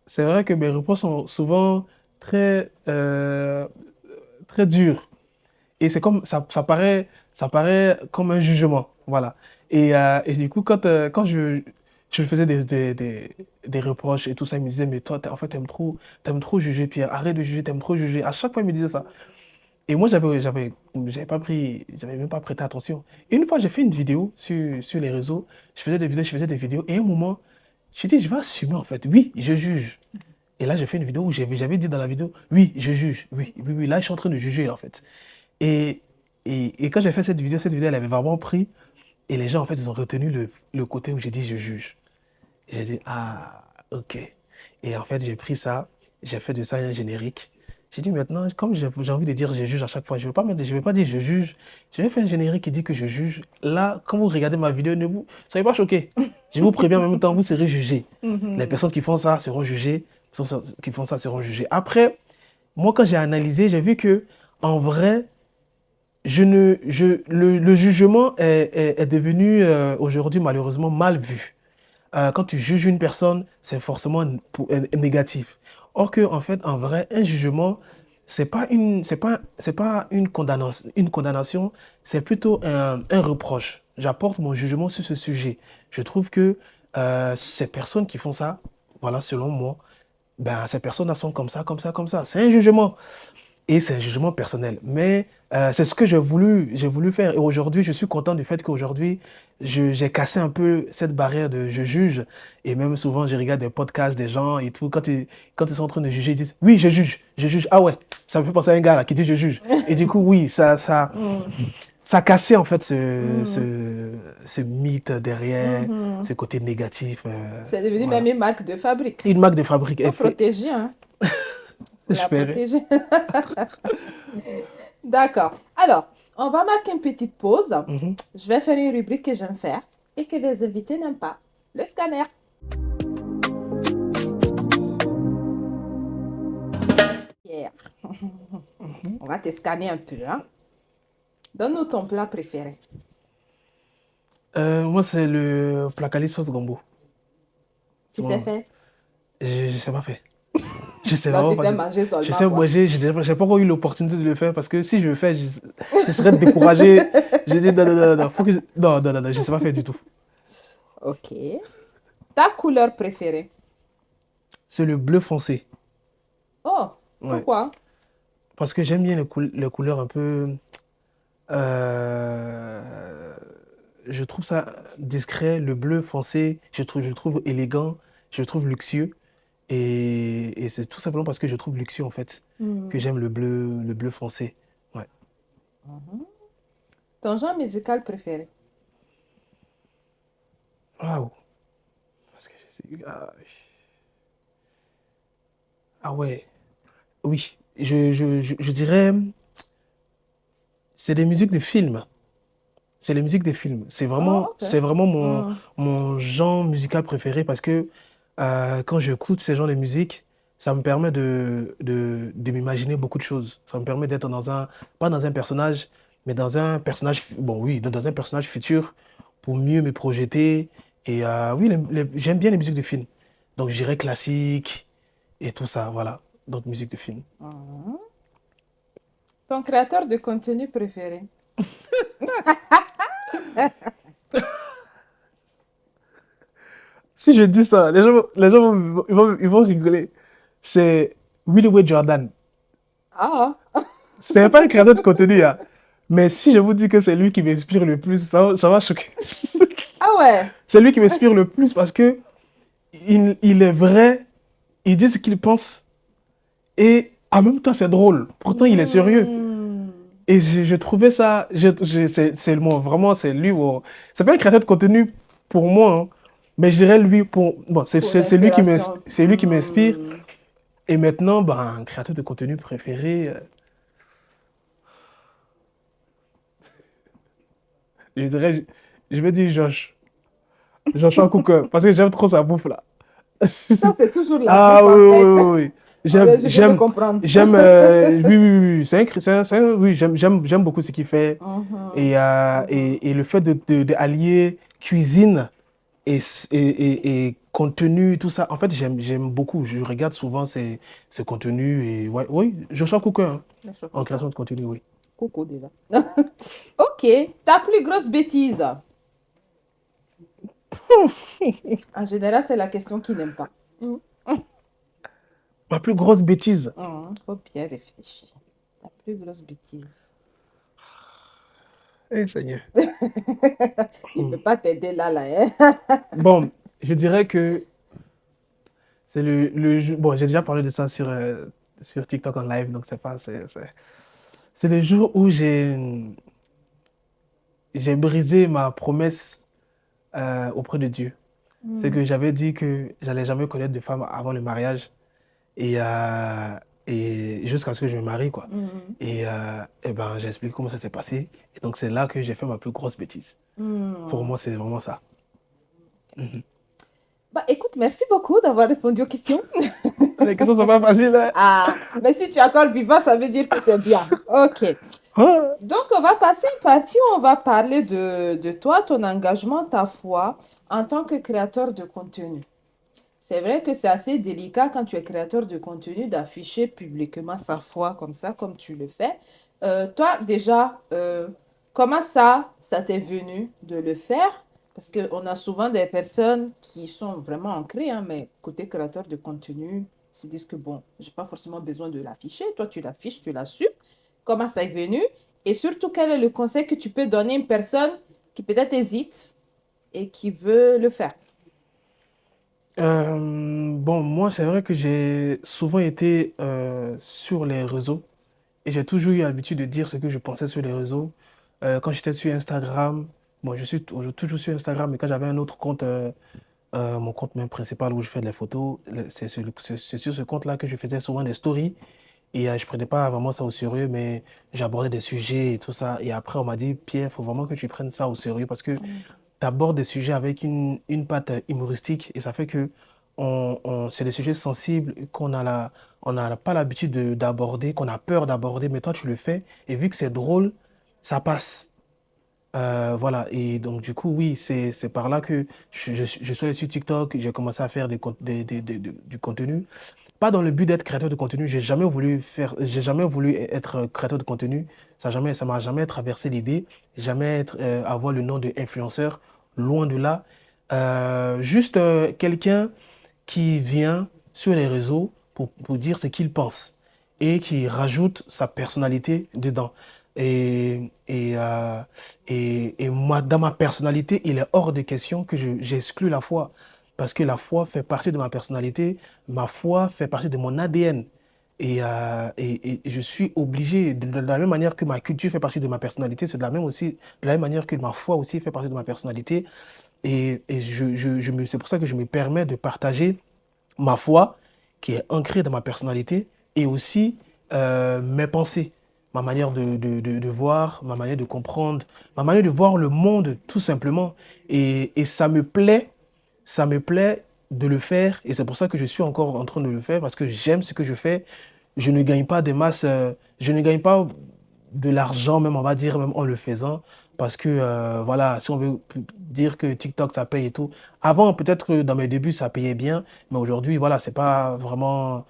c'est vrai que mes reproches sont souvent très, très durs. Et c'est comme, ça paraît comme un jugement. Voilà. Et du coup, quand je lui faisais des reproches et tout ça, il me disait, mais toi, en fait, t'aimes trop juger, Pierre. Arrête de juger, t'aimes trop juger. À chaque fois, il me disait ça. Et moi, j'avais même pas prêté attention. Et une fois, j'ai fait une vidéo sur les réseaux. Je faisais des vidéos. Et à un moment, j'ai dit, je vais assumer, en fait. Oui, je juge. Et là, j'ai fait une vidéo où j'avais dit dans la vidéo, oui, je juge. Oui, oui, oui. Là, je suis en train de juger, en fait. Et, et quand j'ai fait cette vidéo, elle avait vraiment pris. Et les gens, en fait, ils ont retenu le côté où j'ai dit, je juge. Et j'ai dit, ah, ok. Et en fait, j'ai pris ça, j'ai fait de ça un générique. J'ai dit maintenant, comme j'ai envie de dire je juge à chaque fois, je vais pas dire je juge. Je vais faire un générique qui dit que je juge. Là, quand vous regardez ma vidéo, ne vous soyez pas choqués. Je vous préviens en même temps, vous serez jugés. Les Mhm. personnes qui font ça seront jugées. Les personnes qui font ça seront jugées. Après, moi, quand j'ai analysé, j'ai vu que, en vrai, le jugement est devenu aujourd'hui malheureusement mal vu. Quand tu juges une personne, c'est forcément négatif. Or que, en fait, en vrai, un jugement, c'est pas une condamnation, c'est plutôt un reproche. J'apporte mon jugement sur ce sujet. Je trouve que ces personnes qui font ça, voilà, selon moi, ben, ces personnes sont comme ça, comme ça, comme ça. C'est un jugement. Et c'est un jugement personnel. Mais c'est ce que j'ai voulu faire. Et aujourd'hui, je suis content du fait qu'aujourd'hui, j'ai cassé un peu cette barrière de je juge. Et même souvent, je regarde des podcasts des gens et tout. Quand ils sont en train de juger, ils disent, oui, je juge, je juge. Ah ouais, ça me fait penser à un gars là qui dit je juge. Et du coup, oui, Mhm. ça a cassé en fait Mhm. ce mythe derrière, ce Mhm. côté négatif. C'est devenu même Voilà. une marque de fabrique. Une marque de fabrique, Faut elle fait, protéger, hein. Faut je la ferai. protéger. D'accord. Alors, on va marquer une petite pause. Mhm. Je vais faire une rubrique que j'aime faire et que les invités n'aiment pas. Le scanner. Yeah. Mhm. On va te scanner un peu, hein. Donne-nous ton plat préféré. Moi, c'est le placali sauce gombo. Tu C'est sais bon. faire? Je sais pas faire. Je sais Donc, vraiment tu pas. sais manger Je seulement, sais, quoi. moi, j'ai pas encore eu l'opportunité de le faire parce que si je le fais, je serais découragé. Je dis non, non, non, non, faut que non, non, non, non, je sais pas faire du tout. Ok. Ta couleur préférée? C'est le bleu foncé. Oh, Ouais. pourquoi? Parce que j'aime bien les couleurs un peu. euh, je trouve ça discret. Le bleu foncé, je le trouve élégant, je le trouve luxueux. Et c'est tout simplement parce que je trouve luxueux en fait que Hmm. j'aime le bleu foncé. Ouais. Mhm. Ton genre musical préféré? Waouh. Parce que ah ouais. Oui. Je dirais, c'est des musiques de films. C'est les musiques des films. Oh, ok. C'est vraiment Hmm. mon genre musical préféré parce que quand j'écoute ces genres de musique, ça me permet de m'imaginer beaucoup de choses. Ça me permet d'être pas dans un personnage, mais dans un personnage, bon oui, dans un personnage futur pour mieux me projeter. Et oui, j'aime bien les musiques de films. Donc j'irais classique et tout ça, voilà. Donc musique de film. Mhm. Ton créateur de contenu préféré? Si je dis ça, les gens ils vont rigoler. C'est Willy Way Jordan. Ah, C'est pas un créateur de contenu, hein. Mais si je vous dis que c'est lui qui m'inspire le plus, ça va choquer. ah ouais. C'est lui qui m'inspire le plus parce que il est vrai, il dit ce qu'il pense et en même temps c'est drôle. Pourtant il est sérieux. Hmm. Et je trouvais ça, c'est vraiment, c'est lui. C'est pas un créateur de contenu pour moi, hein, mais je dirais lui pour. Bon, Pour l'inspiration. c'est lui qui m'inspire. Hmm. Et maintenant, ben, un créateur de contenu préféré, je dirais, je vais dire Josh. Joshua Cooker, parce que j'aime trop sa bouffe là. Ça, c'est toujours la Ah bouffe, oui, en oui, fait. oui, oui. Ah ben, je viens de comprendre. Oui, oui, oui, oui. Oui, j'aime beaucoup ce qu'il fait. Mhm. Mhm. Et le fait d'allier cuisine et contenu, tout ça, en fait, j'aime beaucoup. Je regarde souvent ces contenus et ouais, oui, Joshua Cooker, hein, Le en chocolat. création de contenu, oui. Coucou déjà. Ok. Ta plus grosse bêtise? En général, c'est la question qu'ils n'aiment pas. Ma plus grosse bêtise. Faut bien réfléchir. La plus grosse bêtise. Eh Seigneur. Il ne peut pas t'aider là, hein. Bon, je dirais que c'est bon, j'ai déjà parlé de ça sur TikTok en live, donc c'est pas, c'est le jour où j'ai brisé ma promesse auprès de Dieu. C'est que j'avais dit que j'allais jamais connaître de femme avant le mariage et jusqu'à ce que je me marie, quoi. Et ben, j'ai expliqué comment ça s'est passé. Et donc, c'est là que j'ai fait ma plus grosse bêtise. Pour moi, c'est vraiment ça. Mhm. Bah, écoute, merci beaucoup d'avoir répondu aux questions. Les questions sont pas faciles, hein? Ah, mais si tu es encore vivant, ça veut dire que c'est bien. Ok. Ah. Donc, on va passer une partie où on va parler de toi, ton engagement, ta foi en tant que créateur de contenu. C'est vrai que c'est assez délicat quand tu es créateur de contenu d'afficher publiquement sa foi comme ça, comme tu le fais. Toi, déjà, comment ça t'est venu de le faire? Parce qu'on a souvent des personnes qui sont vraiment ancrées, hein, mais côté créateur de contenu, ils se disent que bon, j'ai pas forcément besoin de l'afficher. Toi, tu l'affiches, tu l'assumes. Comment ça est venu? Et surtout, quel est le conseil que tu peux donner à une personne qui peut-être hésite et qui veut le faire? Bon, moi, c'est vrai que j'ai souvent été sur les réseaux et j'ai toujours eu l'habitude de dire ce que je pensais sur les réseaux. Quand j'étais sur Instagram, bon, je suis toujours sur Instagram, mais quand j'avais un autre compte, mon compte même principal où je fais des photos, c'est sur ce compte-là que je faisais souvent des stories et je prenais pas vraiment ça au sérieux, mais j'abordais des sujets et tout ça. Et après, on m'a dit, Pierre, il faut vraiment que tu prennes ça au sérieux parce que tu abordes des sujets avec une patte humoristique et ça fait que c'est des sujets sensibles on n'a pas l'habitude d'aborder, qu'on a peur d'aborder, mais toi tu le fais et vu que c'est drôle, ça passe. Voilà, et donc du coup, oui, c'est par là que je suis allé sur TikTok, j'ai commencé à faire du contenu. Pas dans le but d'être créateur de contenu, j'ai jamais voulu être créateur de contenu, ça m'a jamais traversé l'idée, jamais avoir le nom d'influenceur, loin de là. Juste quelqu'un qui vient sur les réseaux pour dire ce qu'il pense et qui rajoute sa personnalité dedans. Et moi, dans ma personnalité, il est hors de question que j'exclue la foi. Parce que la foi fait partie de ma personnalité, ma foi fait partie de mon ADN. Et je suis obligé, de la même manière que ma culture fait partie de ma personnalité, c'est de la même manière que ma foi aussi fait partie de ma personnalité. C'est pour ça que je me permets de partager ma foi, qui est ancrée dans ma personnalité, et aussi mes pensées, ma manière de voir, ma manière de comprendre, ma manière de voir le monde, tout simplement. Et ça me plaît de le faire, et c'est pour ça que je suis encore en train de le faire, parce que j'aime ce que je fais. Je ne gagne pas des masses, je ne gagne pas de l'argent, même on va dire, même en le faisant. Parce que, voilà, si on veut dire que TikTok, ça paye et tout. Avant, peut-être que dans mes débuts, ça payait bien. Mais aujourd'hui, voilà, c'est pas vraiment,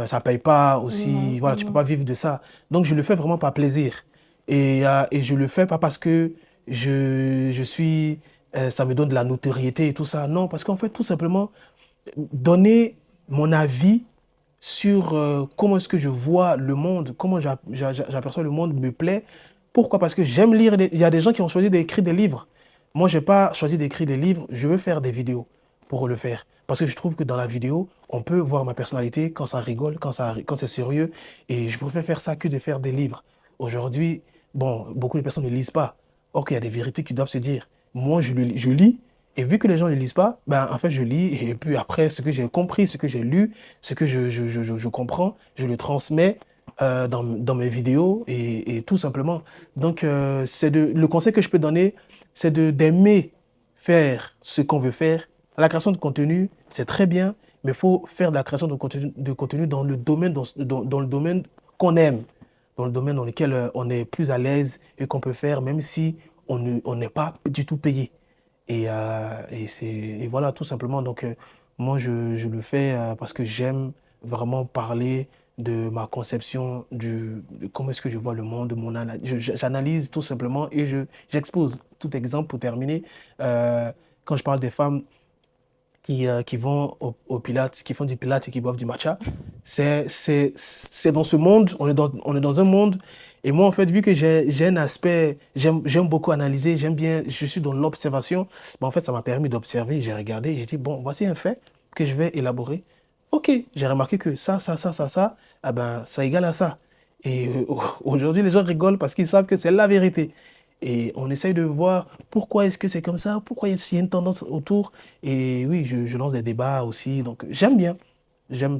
ça paye pas aussi, voilà, tu peux pas vivre de ça. Donc, je le fais vraiment par plaisir. Et je le fais pas parce que je suis, ça me donne de la notoriété et tout ça. Non, parce qu'en fait, tout simplement, donner mon avis sur comment est-ce que je vois le monde, comment j'aperçois le monde me plaît. Pourquoi? Parce que j'aime lire. Il y a des gens qui ont choisi d'écrire des livres. Moi, je n'ai pas choisi d'écrire des livres. Je veux faire des vidéos pour le faire. Parce que je trouve que dans la vidéo, on peut voir ma personnalité quand ça rigole, quand c'est sérieux. Et je préfère faire ça que de faire des livres. Aujourd'hui, bon, beaucoup de personnes ne lisent pas. Or qu'il y a des vérités qui doivent se dire. Moi, je lis. Et vu que les gens ne lisent pas, ben, en fait, je lis. Et puis après, ce que j'ai compris, ce que j'ai lu, ce que je comprends, je le transmets dans mes vidéos et tout simplement. Donc, le conseil que je peux donner, c'est d'aimer faire ce qu'on veut faire. La création de contenu, c'est très bien, mais il faut faire de la création de contenu dans le domaine, dans le domaine qu'on aime, dans le domaine dans lequel on est plus à l'aise et qu'on peut faire, même si on n'est pas du tout payé. Et voilà, tout simplement. Donc, moi, je le fais parce que j'aime vraiment parler de ma conception de comment est-ce que je vois le monde, j'analyse tout simplement et j'expose. Tout exemple pour terminer. quand je parle des femmes qui vont au Pilates, qui font du Pilates et qui boivent du matcha, c'est dans ce monde, on est dans un monde. Et moi, en fait, vu que j'ai un aspect, j'aime beaucoup analyser, j'aime bien, je suis dans l'observation, ben, en fait, ça m'a permis d'observer, j'ai regardé, j'ai dit, bon, voici un fait que je vais élaborer. Ok, j'ai remarqué que ça, ah ben, ça égale à ça. Et aujourd'hui, les gens rigolent parce qu'ils savent que c'est la vérité. Et on essaye de voir pourquoi est-ce que c'est comme ça, pourquoi il y a une tendance autour. Et oui, je lance des débats aussi. Donc, j'aime bien. J'aime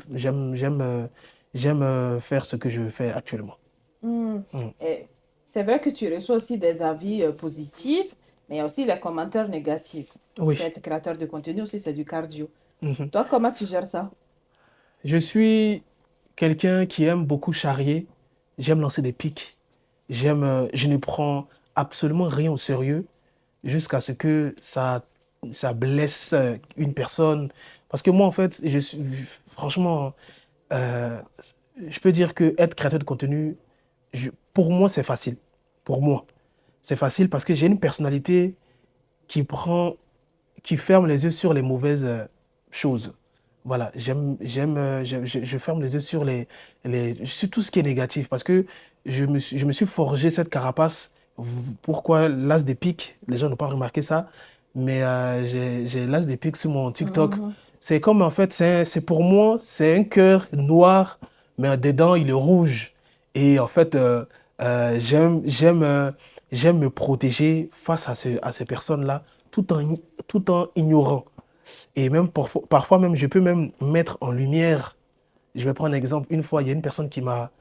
faire ce que je fais actuellement. Hmm. Mm. Et c'est vrai que tu reçois aussi des avis positifs, mais il y a aussi les commentaires négatifs. Parce Oui. qu'être créateur de contenu aussi, c'est du cardio. Mhm. Toi, comment tu gères ça? Je suis quelqu'un qui aime beaucoup charrier. J'aime lancer des pics. Je ne prends absolument rien au sérieux jusqu'à ce que ça blesse une personne. Parce que moi, en fait, franchement, euh, je peux dire que être créateur de contenu, pour moi, c'est facile. Pour moi, c'est facile parce que j'ai une personnalité qui prend, qui ferme les yeux sur les mauvaises choses. Voilà, je ferme les yeux sur sur tout ce qui est négatif parce que je me suis forgé cette carapace. Pourquoi l'as des pics? Les gens n'ont pas remarqué ça, mais j'ai l'as des pics sur mon TikTok. Mhm. C'est comme en fait, c'est pour moi, c'est un cœur noir, mais dedans il est rouge. Et en fait, j'aime me protéger face à ces personnes-là tout en ignorant. Et même parfois même, je peux même mettre en lumière. Je vais prendre un exemple. Une fois, il y a une personne qui m'a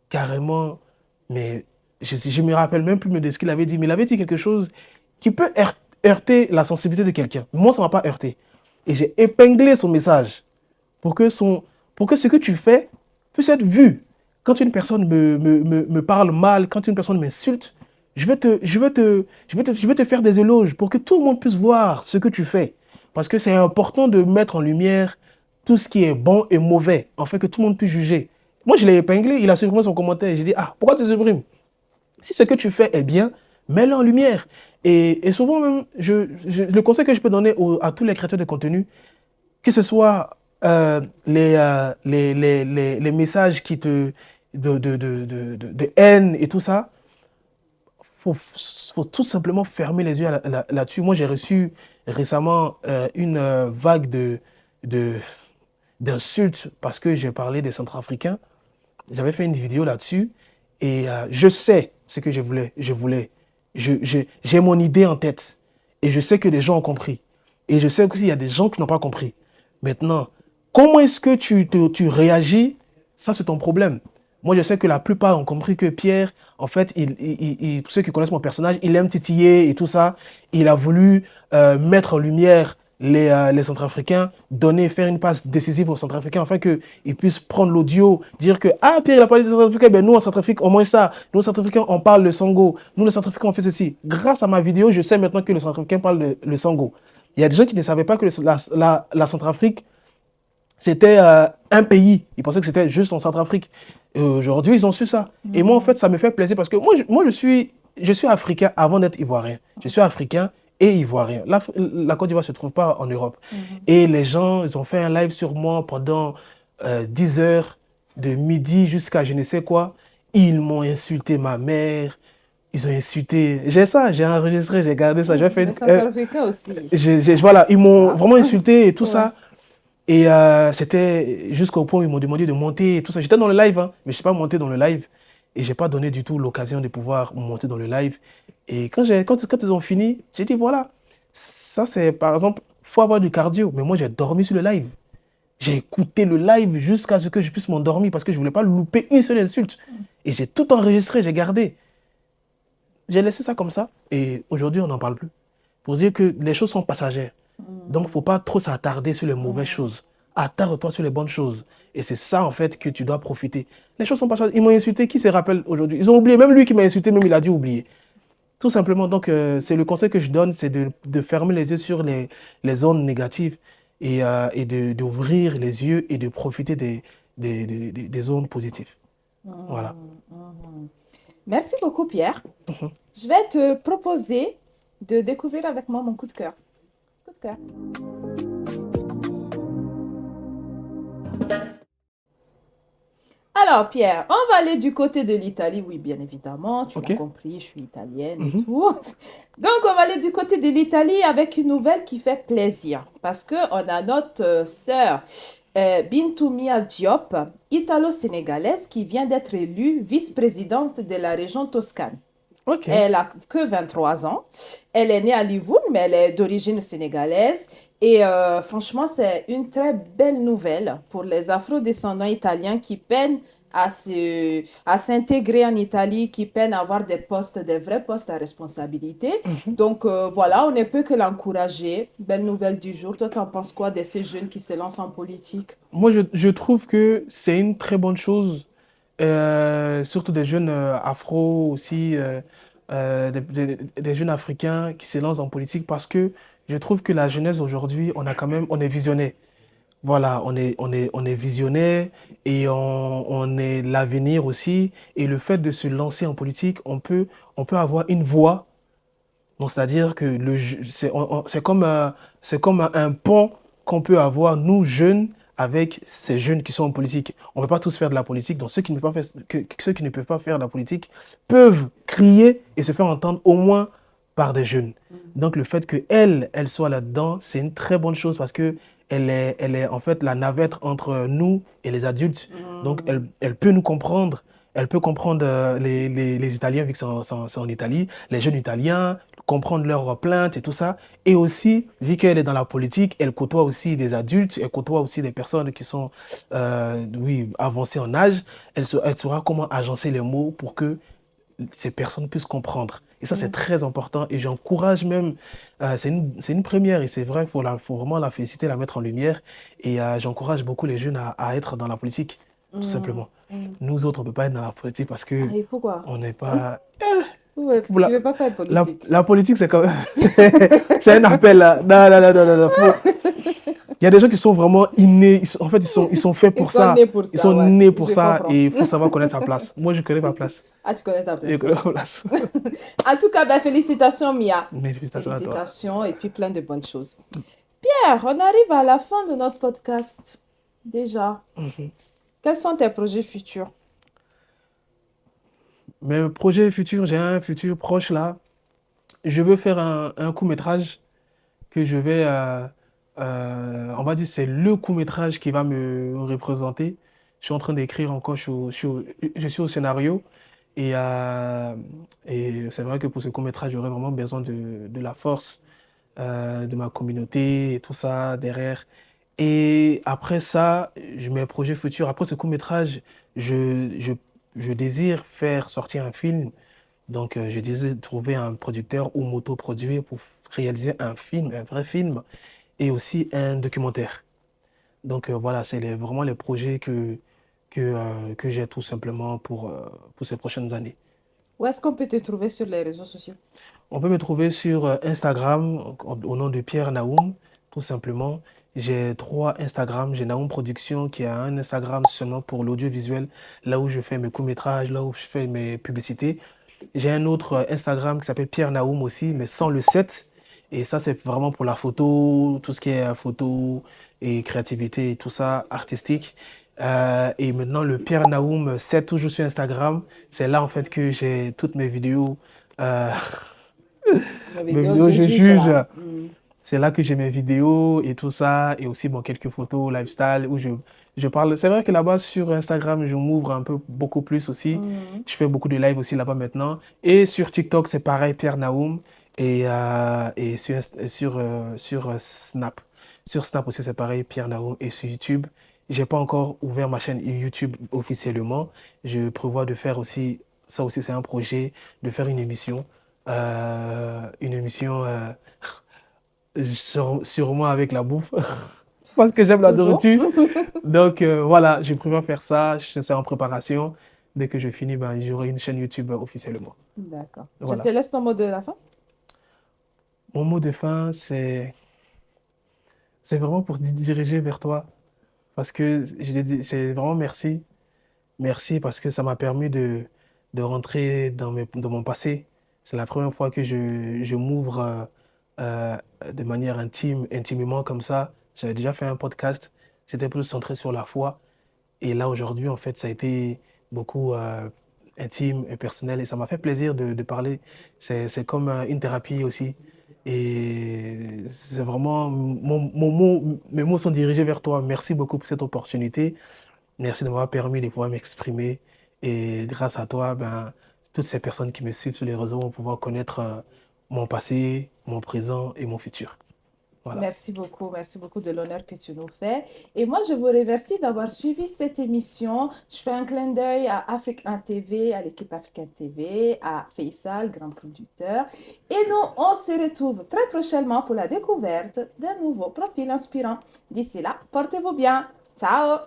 carrément, mais je me rappelle même plus de ce qu'il avait dit, mais il avait dit quelque chose qui peut heurter la sensibilité de quelqu'un. Moi, ça m'a pas heurté. Et j'ai épinglé son message pour que pour que ce que tu fais puisse être vu. Quand une personne me parle mal, quand une personne m'insulte, je vais te faire des éloges pour que tout le monde puisse voir ce que tu fais. Parce que c'est important de mettre en lumière tout ce qui est bon et mauvais, afin que tout le monde puisse juger. Moi, je l'ai épinglé, il a supprimé son commentaire. J'ai dit, ah, pourquoi tu supprimes? Si ce que tu fais est bien, mets-le en lumière. Et souvent même, le conseil que je peux donner à tous les créateurs de contenu, que ce soit les messages de haine et tout ça, faut tout simplement fermer les yeux là-dessus. Moi, j'ai reçu récemment une vague de, d'insultes parce que j'ai parlé des Centrafricains. J'avais fait une vidéo là-dessus et je sais ce que je voulais. J'ai mon idée en tête et je sais que des gens ont compris. Et je sais qu'il y a des gens qui n'ont pas compris. Maintenant, comment est-ce que tu réagis? Ça, c'est ton problème. Moi, je sais que la plupart ont compris que Pierre, en fait, pour ceux qui connaissent mon personnage, il aime titiller et tout ça. Il a voulu mettre en lumière les Centrafricains, faire une passe décisive aux Centrafricains afin qu'ils puissent prendre l'audio, dire que ah, Pierre, il a parlé des Centrafricains, ben nous en Centrafrique, on mange ça. Nous, en Centrafricains, on parle le sango. Nous, les Centrafricains, on fait ceci. Grâce à ma vidéo, je sais maintenant que les Centrafricains parlent le sango. Il y a des gens qui ne savaient pas que la Centrafrique, c'était un pays. Ils pensaient que c'était juste en Centrafrique. Aujourd'hui, ils ont su ça. Et moi, en fait, ça me fait plaisir parce que je suis africain avant d'être ivoirien. Je suis africain et ivoirien. La Côte d'Ivoire ne se trouve pas en Europe. Et les gens, ils ont fait un live sur moi pendant 10 heures, de midi jusqu'à je ne sais quoi. Ils m'ont insulté ma mère. Ils ont insulté. J'ai ça, j'ai enregistré, j'ai gardé ça. J'ai fait, Les Centrafricains aussi. voilà, ils m'ont Ça. vraiment insulté et tout Ouais. ça. Et c'était jusqu'au point où ils m'ont demandé de monter et tout ça. J'étais dans le live, hein, mais je ne suis pas monté dans le live. Et je n'ai pas donné du tout l'occasion de pouvoir monter dans le live. Et quand ils ont fini, j'ai dit voilà, ça c'est par exemple, il faut avoir du cardio. Mais moi j'ai dormi sur le live. J'ai écouté le live jusqu'à ce que je puisse m'endormir parce que je ne voulais pas louper une seule insulte. Et j'ai tout enregistré, j'ai gardé. J'ai laissé ça comme ça. Et aujourd'hui, on n'en parle plus. Pour dire que les choses sont passagères. Donc, il ne faut pas trop s'attarder sur les mauvaises choses. Attarde-toi sur les bonnes choses. Et c'est ça, en fait, que tu dois profiter. Les choses sont passagères. Ils m'ont insulté. Qui se rappelle aujourd'hui? Ils ont oublié. Même lui qui m'a insulté, même il a dû oublier. Tout simplement. Donc, c'est le conseil que je donne, c'est de fermer les yeux sur les ondes négatives et d'ouvrir les yeux et de profiter des ondes positives. Voilà. Merci beaucoup, Pierre. Mhm. Je vais te proposer de découvrir avec moi mon coup de cœur. Coup de Ok. Alors, Pierre, on va aller du côté de l'Italie. Oui, bien évidemment, tu l'as Ok. compris, je suis italienne et Mhm. tout. Donc, on va aller du côté de l'Italie avec une nouvelle qui fait plaisir. Parce qu'on a notre sœur Bintou Mia Diop, italo-sénégalaise, qui vient d'être élue vice-présidente de la région Toscane. Ok. Elle a que 23 ans. Elle est née à Livourne, mais elle est d'origine sénégalaise. Et franchement, c'est une très belle nouvelle pour les afro-descendants italiens qui peinent à s'intégrer en Italie, qui peinent à avoir des postes, des vrais postes à responsabilité. Mhm. Donc voilà, on ne peut que l'encourager. Belle nouvelle du jour. Toi, tu en penses quoi de ces jeunes qui se lancent en politique? Moi, je trouve que c'est une très bonne chose, surtout des jeunes afro aussi, des jeunes africains qui se lancent en politique parce que je trouve que la jeunesse aujourd'hui, on est visionnaire. Voilà, on est visionnaire et on est l'avenir aussi. Et le fait de se lancer en politique, on peut avoir une voix. Donc, c'est-à-dire que c'est comme un pont qu'on peut avoir, nous, jeunes, avec ces jeunes qui sont en politique. On ne peut pas tous faire de la politique, donc ceux qui ne peuvent pas faire, ceux qui ne peuvent pas faire de la politique peuvent crier et se faire entendre au moins par des jeunes. Donc, le fait elle soit là-dedans, c'est une très bonne chose parce que elle est en fait la navette entre nous et les adultes. Donc, Mm. elle peut nous comprendre. Elle peut comprendre les Italiens, vu que c'est en Italie, les jeunes Italiens, comprendre leurs plaintes et tout ça. Et aussi, vu qu'elle est dans la politique, elle côtoie aussi des adultes, elle côtoie aussi des personnes qui sont oui, avancées en âge. Elle saura comment agencer les mots pour que ces personnes puissent comprendre. Et ça, c'est Mm. très important. Et j'encourage même, c'est une première et c'est vrai qu'il faut vraiment la féliciter, la mettre en lumière. Et j'encourage beaucoup les jeunes à être dans la politique, tout Mm. simplement. Mm. Nous autres, on ne peut pas être dans la politique parce Ah, que et pourquoi? on n'est pas... Ouais, Pour tu la, ne veux pas faire politique. la politique, c'est quand même... c'est un appel. Là. Non, non, non, non, non, non, il y a des gens qui sont vraiment innés. En fait, ils sont faits Ils pour sont ça. nés pour Ils ça, sont ouais. nés pour Je ça comprends. et il faut savoir connaître sa place. Moi, je connais ma place. Ah, tu connais ta Je place, connais ok. ma place. En tout cas, ben, félicitations, Mia. Mais félicitations à toi. Félicitations et puis plein de bonnes choses. Pierre, on arrive à la fin de notre podcast. Déjà, Mhm. quels sont tes projets futurs? Mes projets futurs, j'ai un futur proche là. Je veux faire un court-métrage que je vais, on va dire, c'est le court-métrage qui va me représenter. Je suis en train d'écrire encore, je suis au scénario. Et c'est vrai que pour ce court-métrage, j'aurais vraiment besoin de la force de ma communauté et tout ça derrière. Et après ça, mes projets futurs, après ce court-métrage, je, je, je désire faire sortir un film. Donc, je désire trouver un producteur ou m'autoproduire pour réaliser un film, un vrai film, et aussi un documentaire. Donc, voilà, vraiment les projets que j'ai tout simplement pour ces prochaines années. Où est-ce qu'on peut te trouver sur les réseaux sociaux? On peut me trouver sur Instagram au nom de Pierre Naoum, tout simplement. J'ai 3 Instagram. J'ai Naoum Production qui a un Instagram seulement pour l'audiovisuel, là où je fais mes courts-métrages, là où je fais mes publicités. J'ai un autre Instagram qui s'appelle Pierre Naoum aussi, mais sans le 7. Et ça, c'est vraiment pour la photo, tout ce qui est photo et créativité et tout ça, artistique. Et maintenant, le Pierre Naoum 7, toujours sur Instagram, c'est là en fait que j'ai toutes mes vidéos. euh, La Mes vidéo, vidéos, je je juge juge. là. Hmm. C'est là que j'ai mes vidéos et tout ça. Et aussi, bon, quelques photos, lifestyle, où je parle. C'est vrai que là-bas, sur Instagram, je m'ouvre un peu beaucoup plus aussi. Hmm. Je fais beaucoup de live aussi là-bas maintenant. Et sur TikTok, c'est pareil, Pierre Naoum. Et sur Snap. Sur Snap aussi, c'est pareil, Pierre Naoum. Et sur YouTube, j'ai pas encore ouvert ma chaîne YouTube officiellement. Je prévois de faire aussi, ça aussi, c'est un projet, de faire une émission sûrement avec la bouffe, parce que j'aime la Toujours. nourriture. Donc voilà, je prévois faire ça, c'est en préparation. Dès que je finis, ben, j'aurai une chaîne YouTube officiellement. D'accord. Je te Voilà. laisse ton mot de la fin. Mon mot de fin, c'est vraiment pour te diriger vers toi, parce que c'est vraiment merci. Merci parce que ça m'a permis de rentrer dans mon passé. C'est la première fois que je m'ouvre euh, de manière intimement comme ça. J'avais déjà fait un podcast, c'était plus centré sur la foi. Et là, aujourd'hui, en fait, ça a été beaucoup intime et personnel et ça m'a fait plaisir de parler. C'est comme une thérapie aussi. Et c'est vraiment, mes mots sont dirigés vers toi. Merci beaucoup pour cette opportunité. Merci de m'avoir permis de pouvoir m'exprimer. Et grâce à toi, ben, toutes ces personnes qui me suivent sur les réseaux vont pouvoir connaître mon passé, mon présent et mon futur. Voilà. Merci beaucoup de l'honneur que tu nous fais. Et moi, je vous remercie d'avoir suivi cette émission. Je fais un clin d'œil à Afrique 1 TV, à l'équipe Africaine TV, à Faisal, grand producteur. Et nous, on se retrouve très prochainement pour la découverte d'un nouveau profil inspirant. D'ici là, portez-vous bien. Ciao!